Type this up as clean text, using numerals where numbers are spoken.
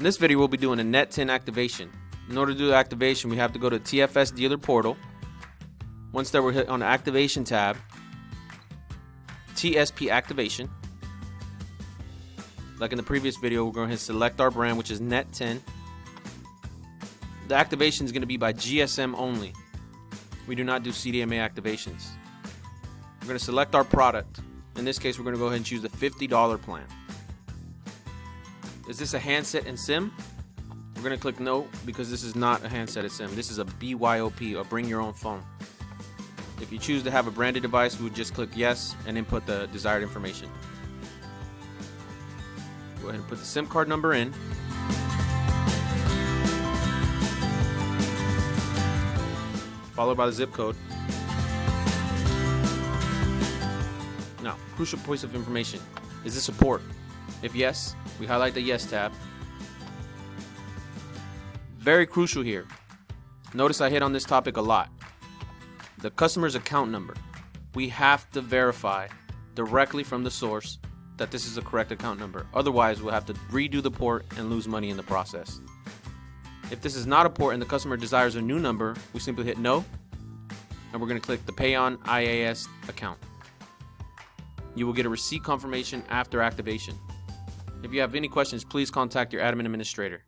In this video, we'll be doing a net10 activation. In order to do the activation, we have to go to TFS dealer portal. Once there, we'll hit on the activation tab, TSP activation. Like in the previous video, we're going to select our brand, which is net10. The activation is going to be by GSM only. We do not do CDMA activations. We're going to select our product. In this case, we're going to go ahead and choose the $50 plan. Is this a handset and SIM? We're going to click no, because this is not a handset and SIM. This is a BYOP, or bring your own phone. If you choose to have a branded device, we would just click yes and input the desired information. Go ahead and put the SIM card number in. Followed by the zip code. Now, crucial points of information. Is this a port? If yes, we highlight the yes tab. Very crucial here. Notice I hit on this topic a lot. The customer's account number. We have to verify directly from the source that this is the correct account number. Otherwise, we'll have to redo the port and lose money in the process. If this is not a port and the customer desires a new number, we simply hit no, and we're going to click the Pay on IAS account. You will get a receipt confirmation after activation. If you have any questions, please contact your admin administrator.